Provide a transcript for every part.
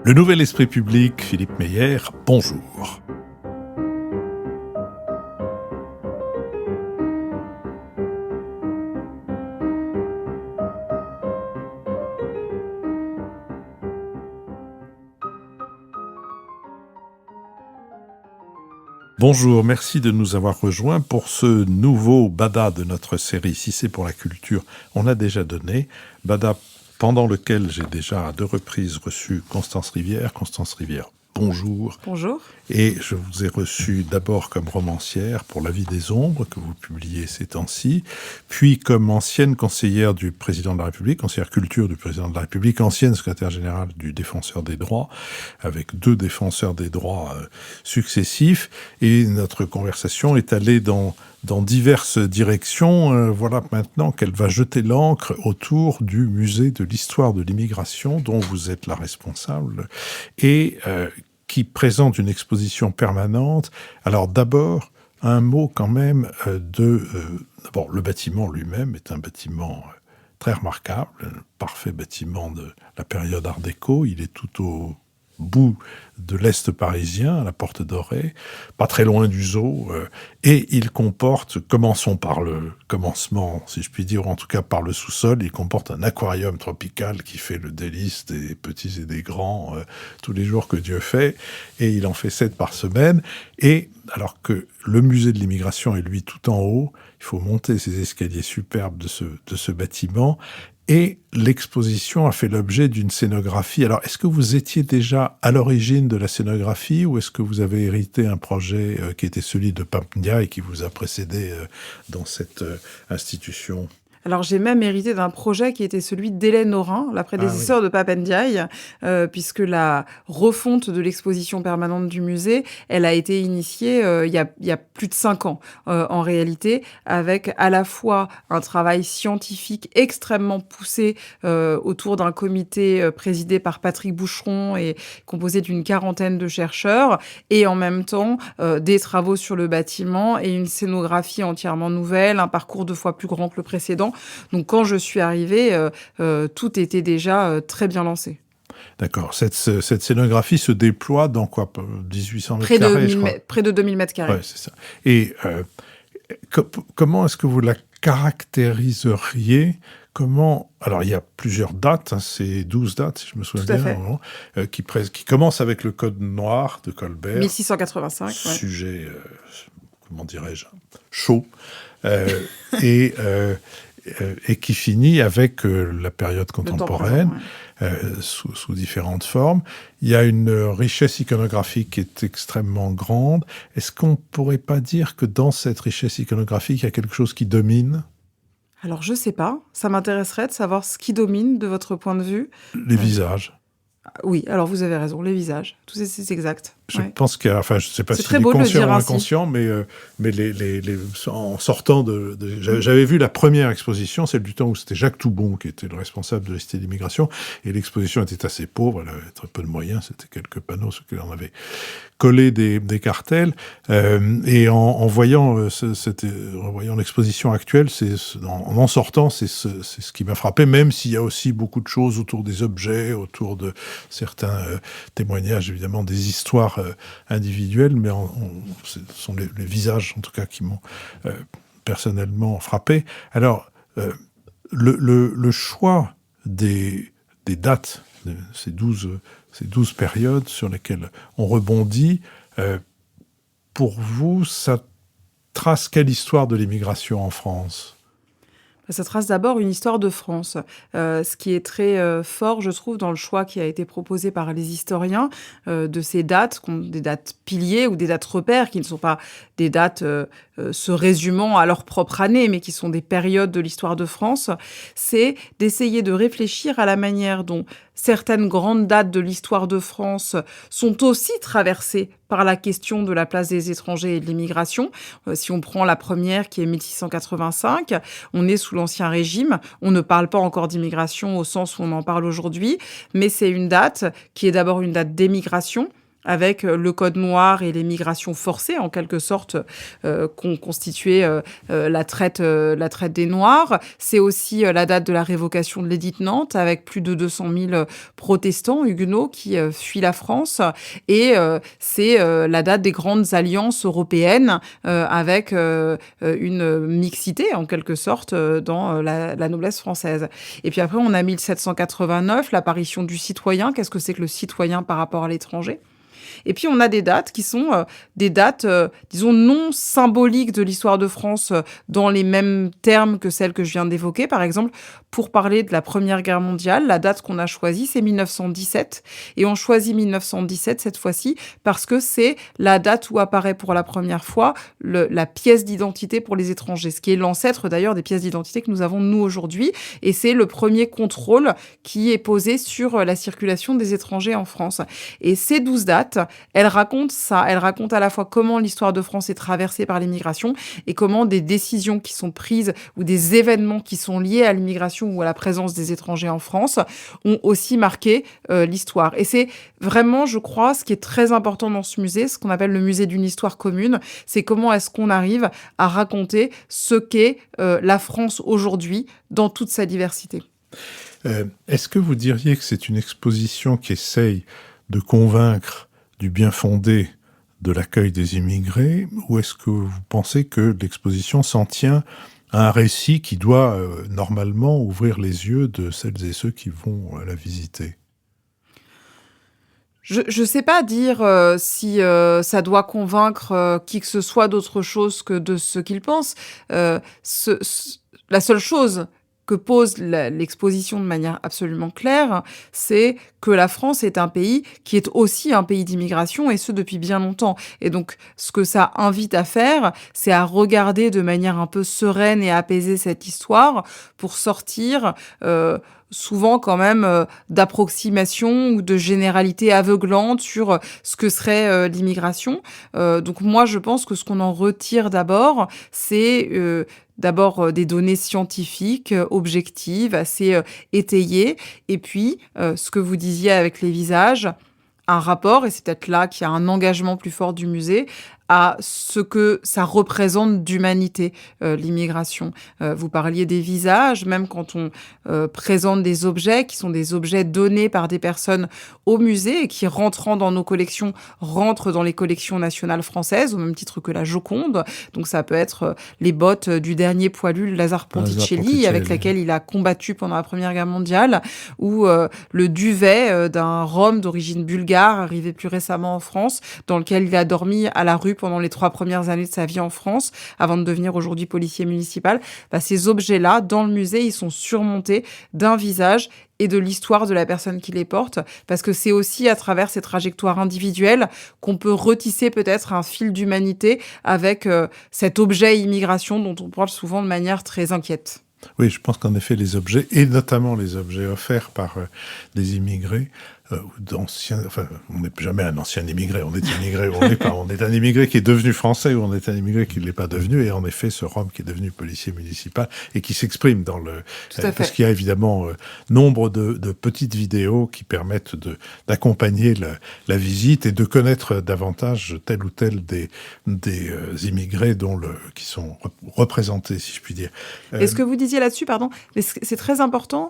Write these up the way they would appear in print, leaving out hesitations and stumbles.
Le Nouvel Esprit Public, Philippe Meyer, bonjour. Bonjour, merci de nous avoir rejoints pour ce nouveau Bada de notre série Si c'est pour la culture, on a déjà donné. Bada pendant lequel j'ai déjà à 2 reprises reçu Constance Rivière. Constance Rivière, bonjour. Bonjour. Et je vous ai reçu d'abord comme romancière pour La vie des ombres, que vous publiez ces temps-ci, puis comme ancienne conseillère du président de la République, conseillère culture du président de la République, ancienne secrétaire générale du Défenseur des droits, avec 2 défenseurs des droits successifs. Et notre conversation est allée dans diverses directions. Voilà maintenant qu'elle va jeter l'encre autour du musée de l'histoire de l'immigration, dont vous êtes la responsable, et qui présente une exposition permanente. Alors d'abord, un mot quand même d'abord, le bâtiment lui-même est un bâtiment très remarquable, un parfait bâtiment de la période Art déco. Il est tout au bout de l'Est parisien, à la Porte Dorée, pas très loin du zoo, et il comporte, commençons par le commencement, si je puis dire, ou en tout cas par le sous-sol, il comporte un aquarium tropical qui fait le délice des petits et des grands tous les jours que Dieu fait, et il en fait 7 par semaine, et alors que le musée de l'immigration est lui tout en haut, il faut monter ces escaliers superbes de ce bâtiment, et l'exposition a fait l'objet d'une scénographie. Alors, est-ce que vous étiez déjà à l'origine de la scénographie ou est-ce que vous avez hérité un projet qui était celui de Pape Ndiaye et qui vous a précédé dans cette institution ? Alors, j'ai même hérité d'un projet qui était celui d'Hélène Aurin, la prédécesseur de Pape Ndiaye, puisque la refonte de l'exposition permanente du musée, elle a été initiée il y a plus de 5 ans, en réalité, avec à la fois un travail scientifique extrêmement poussé autour d'un comité présidé par Patrick Boucheron et composé d'une 40aine de chercheurs, et en même temps des travaux sur le bâtiment et une scénographie entièrement nouvelle, un parcours 2 fois plus grand que le précédent. Donc, quand je suis arrivée, tout était déjà très bien lancé. D'accord. Cette scénographie se déploie dans quoi ? 1800 mètres carrés, je crois. Près de 2000 mètres carrés. Ouais, c'est ça. Et comment est-ce que vous la caractériseriez ? Alors, il y a plusieurs dates, c'est 12 dates, si je me souviens Tout à bien, fait. qui commencent avec le Code noir de Colbert. 1685, sujet, comment dirais-je, chaud, et qui finit avec la période contemporaine, sous différentes formes. Il y a une richesse iconographique qui est extrêmement grande. Est-ce qu'on ne pourrait pas dire que dans cette richesse iconographique, il y a quelque chose qui domine ? Alors, je ne sais pas. Ça m'intéresserait de savoir ce qui domine de votre point de vue. Les visages. Oui, alors vous avez raison, les visages. Tout ça, c'est exact. Je pense qu'il y a, je ne sais pas si c'est conscient ou inconscient, mais en sortant j'avais vu la première exposition, celle du temps où c'était Jacques Toubon qui était le responsable de la Cité de l'immigration, et l'exposition était assez pauvre, elle avait très peu de moyens, c'était quelques panneaux sur lesquels on avait collé des cartels, et en voyant l'exposition actuelle, en sortant, c'est ce qui m'a frappé, même s'il y a aussi beaucoup de choses autour des objets, autour de certains témoignages, évidemment, des histoires individuelles, mais ce sont les visages, en tout cas, qui m'ont personnellement frappé. Alors, le choix des dates, de ces 12 périodes sur lesquelles on rebondit, pour vous, ça trace quelle histoire de l'immigration en France ? Ça trace d'abord une histoire de France. Ce qui est très fort, je trouve, dans le choix qui a été proposé par les historiens de ces dates, des dates piliers ou des dates repères, qui ne sont pas des dates se résumant à leur propre année, mais qui sont des périodes de l'histoire de France, c'est d'essayer de réfléchir à la manière dont certaines grandes dates de l'histoire de France sont aussi traversées par la question de la place des étrangers et de l'immigration. Si on prend la première, qui est 1685, on est sous l'Ancien Régime. On ne parle pas encore d'immigration au sens où on en parle aujourd'hui, mais c'est une date qui est d'abord une date d'émigration, avec le Code noir et les migrations forcées, en quelque sorte, qu'ont constitué la traite des Noirs. C'est aussi la date de la révocation de l'édit de Nantes, avec plus de 200 000 protestants huguenots qui fuient la France. Et c'est la date des grandes alliances européennes, avec une mixité, en quelque sorte, dans la noblesse française. Et puis après, on a 1789, l'apparition du citoyen. Qu'est-ce que c'est que le citoyen par rapport à l'étranger ? Et puis, on a des dates qui sont des dates, disons, non symboliques de l'histoire de France dans les mêmes termes que celles que je viens d'évoquer. Par exemple, pour parler de la Première Guerre mondiale, la date qu'on a choisie, c'est 1917. Et on choisit 1917 cette fois-ci parce que c'est la date où apparaît pour la première fois la pièce d'identité pour les étrangers, ce qui est l'ancêtre d'ailleurs des pièces d'identité que nous avons nous aujourd'hui. Et c'est le premier contrôle qui est posé sur la circulation des étrangers en France. Et ces 12 dates, elles racontent ça. Elles racontent à la fois comment l'histoire de France est traversée par l'immigration et comment des décisions qui sont prises ou des événements qui sont liés à l'immigration ou à la présence des étrangers en France ont aussi marqué l'histoire. Et c'est vraiment, je crois, ce qui est très important dans ce musée, ce qu'on appelle le musée d'une histoire commune, c'est comment est-ce qu'on arrive à raconter ce qu'est la France aujourd'hui dans toute sa diversité. Est-ce que vous diriez que c'est une exposition qui essaye de convaincre du bien fondé de l'accueil des immigrés, ou est-ce que vous pensez que l'exposition s'en tient à un récit qui doit normalement ouvrir les yeux de celles et ceux qui vont la visiter ? Je ne sais pas dire si ça doit convaincre qui que ce soit d'autre chose que de ce qu'il pense. La seule chose que pose l'exposition de manière absolument claire, c'est que la France est un pays qui est aussi un pays d'immigration, et ce depuis bien longtemps. Et donc, ce que ça invite à faire, c'est à regarder de manière un peu sereine et apaisée cette histoire pour sortir souvent quand même d'approximations ou de généralités aveuglantes sur ce que serait l'immigration. Donc moi, je pense que ce qu'on en retire d'abord, c'est d'abord des données scientifiques, objectives, assez étayées. Et puis, ce que vous disiez avec les visages, un rapport, et c'est peut-être là qu'il y a un engagement plus fort du musée, à ce que ça représente d'humanité, l'immigration. Vous parliez des visages, même quand on présente des objets qui sont des objets donnés par des personnes au musée et qui, rentrant dans nos collections, rentrent dans les collections nationales françaises, au même titre que la Joconde. Donc ça peut être les bottes du dernier poilu, Lazare Ponticelli, avec laquelle il a combattu pendant la Première Guerre mondiale, ou le duvet d'un Rome d'origine bulgare, arrivé plus récemment en France, dans lequel il a dormi à la rue pendant les 3 premières années de sa vie en France, avant de devenir aujourd'hui policier municipal. Ces objets-là, dans le musée, ils sont surmontés d'un visage et de l'histoire de la personne qui les porte, parce que c'est aussi à travers ces trajectoires individuelles qu'on peut retisser peut-être un fil d'humanité avec cet objet immigration dont on parle souvent de manière très inquiète. Oui, je pense qu'en effet, les objets, et notamment les objets offerts par des immigrés, d'anciens, enfin, on n'est jamais un ancien immigré, on est immigré ou on n'est pas, on est un immigré qui est devenu français ou on est un immigré qui ne l'est pas devenu, et en effet, ce Rome qui est devenu policier municipal et qui s'exprime dans le... parce qu'il y a évidemment nombre de petites vidéos qui permettent d'accompagner la visite et de connaître davantage tel ou tel des immigrés qui sont représentés, si je puis dire. Et ce que vous disiez là-dessus, pardon, mais c'est très important,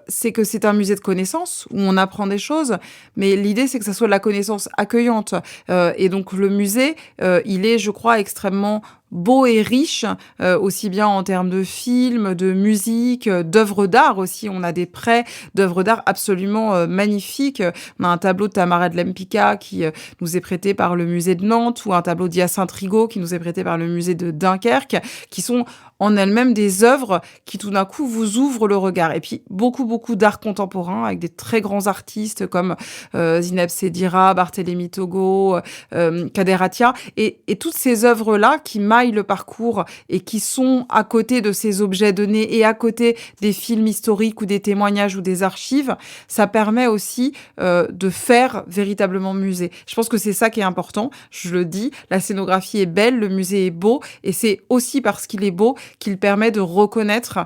c'est que c'est un musée de connaissances où on apprend des choses, mais l'idée c'est que ça soit de la connaissance accueillante. Et donc le musée, il est, je crois, extrêmement beau et riche, aussi bien en termes de films, de musique, d'œuvres d'art aussi. On a des prêts d'œuvres d'art absolument magnifiques. On a un tableau de Tamara de Lempicka qui nous est prêté par le musée de Nantes, ou un tableau d'Hyacinthe Rigaud qui nous est prêté par le musée de Dunkerque, qui sont en elles-mêmes des œuvres qui tout d'un coup vous ouvrent le regard. Et puis beaucoup d'art contemporain avec des très grands artistes comme Zineb Sedira, Barthélémy Togo, Kader Attia, et toutes ces œuvres-là qui maillent le parcours et qui sont à côté de ces objets donnés et à côté des films historiques ou des témoignages ou des archives, ça permet aussi de faire véritablement musée. Je pense que c'est ça qui est important, je le dis, la scénographie est belle, le musée est beau, et c'est aussi parce qu'il est beau qu'il permet de reconnaître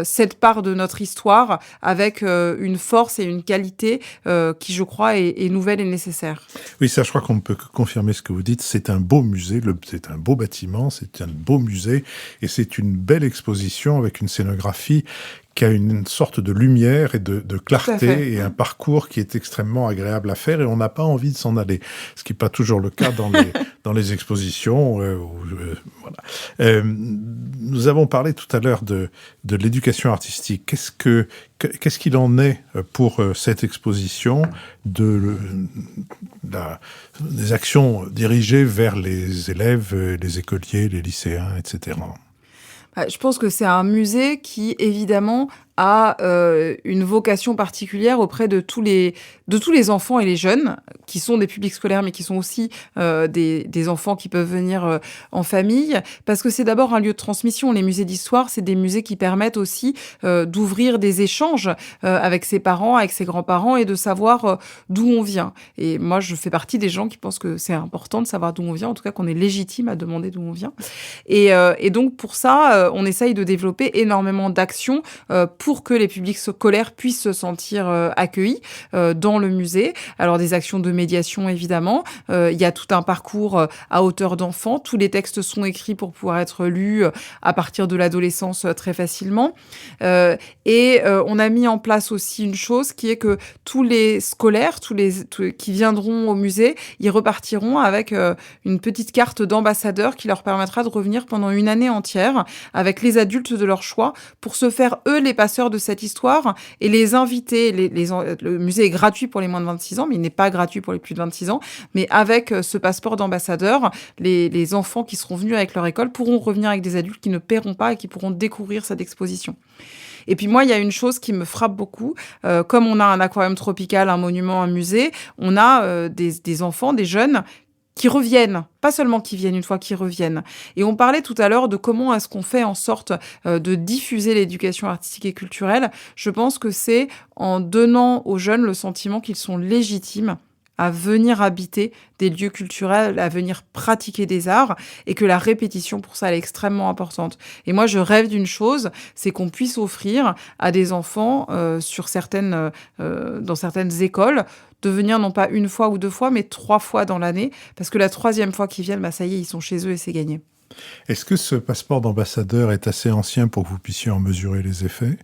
cette part de notre histoire avec une force et une qualité qui, je crois, est nouvelle et nécessaire. Oui, ça, je crois qu'on ne peut que confirmer ce que vous dites. C'est un beau musée, c'est un beau bâtiment, c'est un beau musée, et c'est une belle exposition avec une scénographie qui a une sorte de lumière et de clarté et un parcours qui est extrêmement agréable à faire, et on n'a pas envie de s'en aller, ce qui n'est pas toujours le cas dans les expositions. Voilà. Nous avons parlé tout à l'heure de l'éducation artistique. Qu'est-ce qu'il en est pour cette exposition des actions dirigées vers les élèves, les écoliers, les lycéens, etc. Je pense que c'est un musée qui, évidemment, a une vocation particulière auprès de tous les enfants et les jeunes, qui sont des publics scolaires, mais qui sont aussi des enfants qui peuvent venir en famille, parce que c'est d'abord un lieu de transmission. Les musées d'histoire, c'est des musées qui permettent aussi d'ouvrir des échanges avec ses parents, avec ses grands-parents, et de savoir d'où on vient. Et moi, je fais partie des gens qui pensent que c'est important de savoir d'où on vient, en tout cas qu'on est légitime à demander d'où on vient. Et donc, pour ça, on essaye de développer énormément d'actions pour que les publics scolaires puissent se sentir accueillis dans le musée. Alors, des actions de médiation, évidemment. Il y a tout un parcours à hauteur d'enfant. Tous les textes sont écrits pour pouvoir être lus à partir de l'adolescence très facilement. Et on a mis en place aussi une chose qui est que tous les scolaires, qui viendront au musée, ils repartiront avec une petite carte d'ambassadeur qui leur permettra de revenir pendant une année entière avec les adultes de leur choix pour se faire, eux, les passeurs de cette histoire et les inviter. Le musée est gratuit pour les moins de 26 ans, mais il n'est pas gratuit pour les plus de 26 ans. Mais avec ce passeport d'ambassadeur, les enfants qui seront venus avec leur école pourront revenir avec des adultes qui ne paieront pas et qui pourront découvrir cette exposition. Et puis moi, il y a une chose qui me frappe beaucoup. Comme on a un aquarium tropical, un monument, un musée, on a des enfants, des jeunes qui reviennent, pas seulement qui viennent une fois qu'ils reviennent. Et on parlait tout à l'heure de comment est-ce qu'on fait en sorte de diffuser l'éducation artistique et culturelle. Je pense que c'est en donnant aux jeunes le sentiment qu'ils sont légitimes à venir habiter des lieux culturels, à venir pratiquer des arts, et que la répétition, pour ça, elle est extrêmement importante. Et moi, je rêve d'une chose, c'est qu'on puisse offrir à des enfants, dans certaines écoles, de venir non pas une fois ou 2 fois, mais 3 fois dans l'année, parce que la 3e fois qu'ils viennent, ça y est, ils sont chez eux et c'est gagné. Est-ce que ce passeport d'ambassadeur est assez ancien pour que vous puissiez en mesurer les effets ?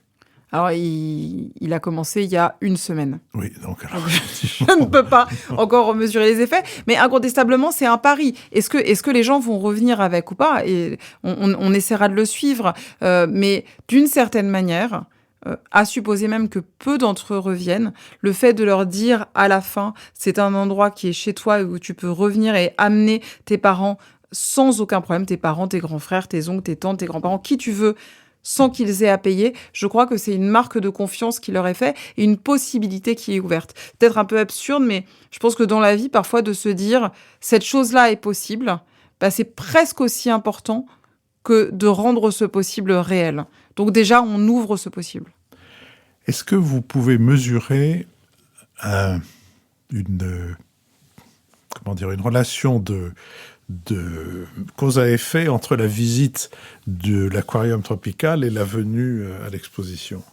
Alors, il a commencé il y a 1 semaine. Oui, donc... Alors, je ne peux pas encore mesurer les effets, mais incontestablement, c'est un pari. Est-ce que les gens vont revenir avec ou pas ? Et on essaiera de le suivre. Mais d'une certaine manière... à supposer même que peu d'entre eux reviennent, le fait de leur dire à la fin, c'est un endroit qui est chez toi et où tu peux revenir et amener tes parents sans aucun problème, tes parents, tes grands frères, tes oncles, tes tantes, tes grands-parents, qui tu veux, sans qu'ils aient à payer, je crois que c'est une marque de confiance qui leur est faite et une possibilité qui est ouverte. Peut-être un peu absurde, mais je pense que dans la vie, parfois, de se dire « cette chose-là est possible », c'est presque aussi important que de rendre ce possible réel. Donc déjà, on ouvre ce possible. Est-ce que vous pouvez mesurer une relation de cause à effet entre la visite de l'aquarium tropical et la venue à l'exposition ?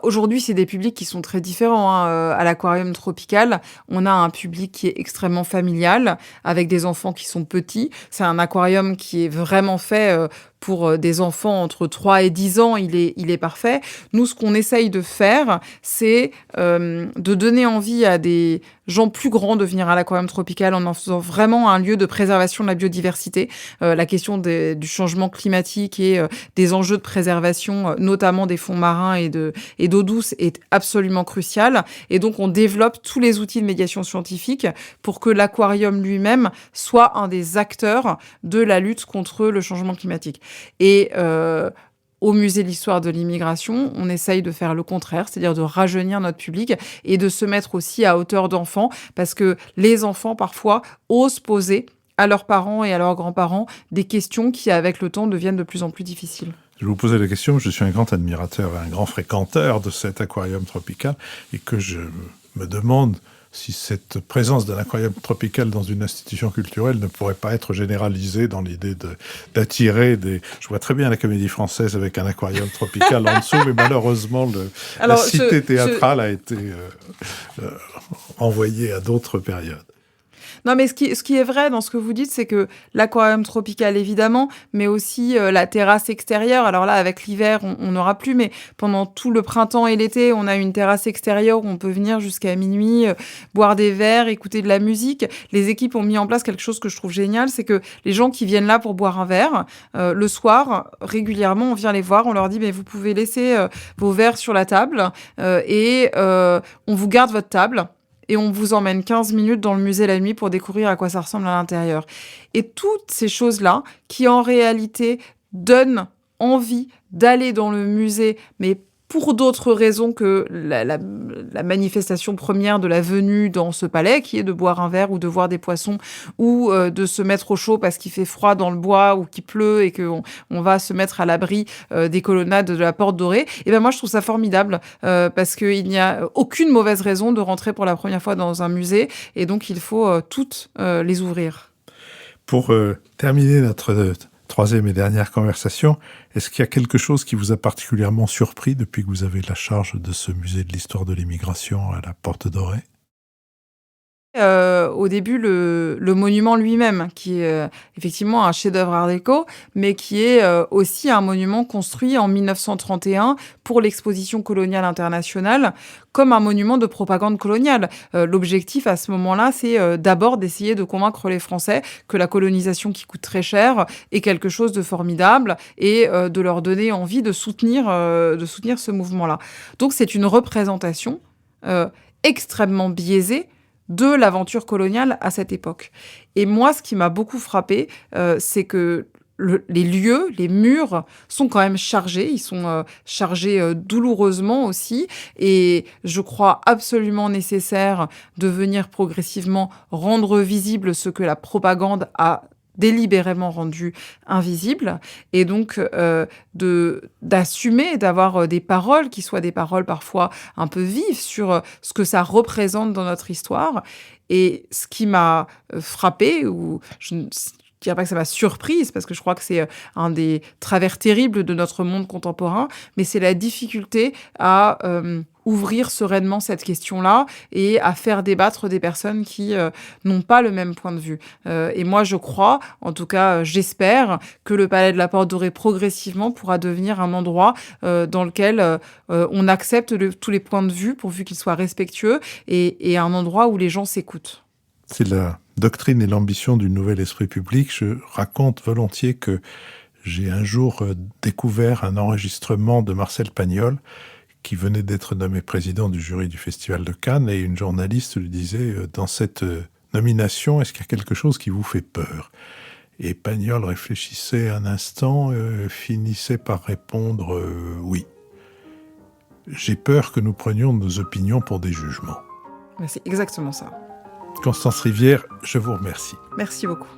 Aujourd'hui, c'est des publics qui sont très différents. À l'aquarium tropical, on a un public qui est extrêmement familial, avec des enfants qui sont petits. C'est un aquarium qui est vraiment fait pour des enfants entre 3 et 10 ans, il est parfait. Nous, ce qu'on essaye de faire, c'est de donner envie à des gens plus grands de venir à l'aquarium tropical en faisant vraiment un lieu de préservation de la biodiversité. La question du changement climatique et des enjeux de préservation, notamment des fonds marins et d'eau douce, est absolument cruciale. Et donc, on développe tous les outils de médiation scientifique pour que l'aquarium lui-même soit un des acteurs de la lutte contre le changement climatique. Et au musée de l'histoire de l'immigration, on essaye de faire le contraire, c'est-à-dire de rajeunir notre public et de se mettre aussi à hauteur d'enfants, parce que les enfants, parfois, osent poser à leurs parents et à leurs grands-parents des questions qui, avec le temps, deviennent de plus en plus difficiles. Je vous posais la question, je suis un grand admirateur et un grand fréquenteur de cet aquarium tropical et que je me demande si cette présence d'un aquarium tropical dans une institution culturelle ne pourrait pas être généralisée dans l'idée d'attirer des... Je vois très bien la Comédie Française avec un aquarium tropical en dessous, mais malheureusement, la cité théâtrale a été envoyée à d'autres périodes. Non, mais ce qui est vrai dans ce que vous dites, c'est que l'aquarium tropical, évidemment, mais aussi la terrasse extérieure. Alors là, avec l'hiver, on n'aura plus, mais pendant tout le printemps et l'été, on a une terrasse extérieure où on peut venir jusqu'à minuit, boire des verres, écouter de la musique. Les équipes ont mis en place quelque chose que je trouve génial, c'est que les gens qui viennent là pour boire un verre, le soir, régulièrement, on vient les voir, on leur dit, mais vous pouvez laisser vos verres sur la table et on vous garde votre table. Et on vous emmène 15 minutes dans le musée la nuit pour découvrir à quoi ça ressemble à l'intérieur. Et toutes ces choses-là, qui en réalité donnent envie d'aller dans le musée, mais pour d'autres raisons que la manifestation première de la venue dans ce palais, qui est de boire un verre ou de voir des poissons, ou de se mettre au chaud parce qu'il fait froid dans le bois ou qu'il pleut et qu'on va se mettre à l'abri des colonnades de la Porte Dorée. Et ben moi, je trouve ça formidable parce qu'il n'y a aucune mauvaise raison de rentrer pour la première fois dans un musée et donc il faut toutes les ouvrir. Pour terminer notre troisième et dernière conversation, est-ce qu'il y a quelque chose qui vous a particulièrement surpris depuis que vous avez la charge de ce musée de l'histoire de l'immigration à la Porte Dorée ? Au début, le monument lui-même, qui est effectivement un chef-d'œuvre art déco, mais qui est aussi un monument construit en 1931 pour l'exposition coloniale internationale, comme un monument de propagande coloniale. L'objectif à ce moment-là, c'est d'abord d'essayer de convaincre les Français que la colonisation qui coûte très cher est quelque chose de formidable et de leur donner envie de soutenir ce mouvement-là. Donc c'est une représentation extrêmement biaisée de l'aventure coloniale à cette époque. Et moi, ce qui m'a beaucoup frappée, c'est que les lieux, les murs sont quand même chargés. Ils sont chargés douloureusement aussi. Et je crois absolument nécessaire de venir progressivement rendre visible ce que la propagande a délibérément rendu invisible, et donc d'assumer, d'avoir des paroles qui soient des paroles parfois un peu vives sur ce que ça représente dans notre histoire. Et ce qui m'a frappée, ou je ne dirais pas que ça m'a surprise, parce que je crois que c'est un des travers terribles de notre monde contemporain, mais c'est la difficulté à ouvrir sereinement cette question-là et à faire débattre des personnes qui n'ont pas le même point de vue. Et moi, je crois, en tout cas, j'espère que le Palais de la Porte Dorée, progressivement, pourra devenir un endroit dans lequel on accepte tous les points de vue, pourvu qu'ils soient respectueux, et un endroit où les gens s'écoutent. C'est la doctrine et l'ambition du nouvel esprit public. Je raconte volontiers que j'ai un jour découvert un enregistrement de Marcel Pagnol, qui venait d'être nommé président du jury du Festival de Cannes, et une journaliste lui disait « Dans cette nomination, est-ce qu'il y a quelque chose qui vous fait peur ?» Et Pagnol réfléchissait un instant, finissait par répondre « Oui. J'ai peur que nous prenions nos opinions pour des jugements. » C'est exactement ça. Constance Rivière, je vous remercie. Merci beaucoup.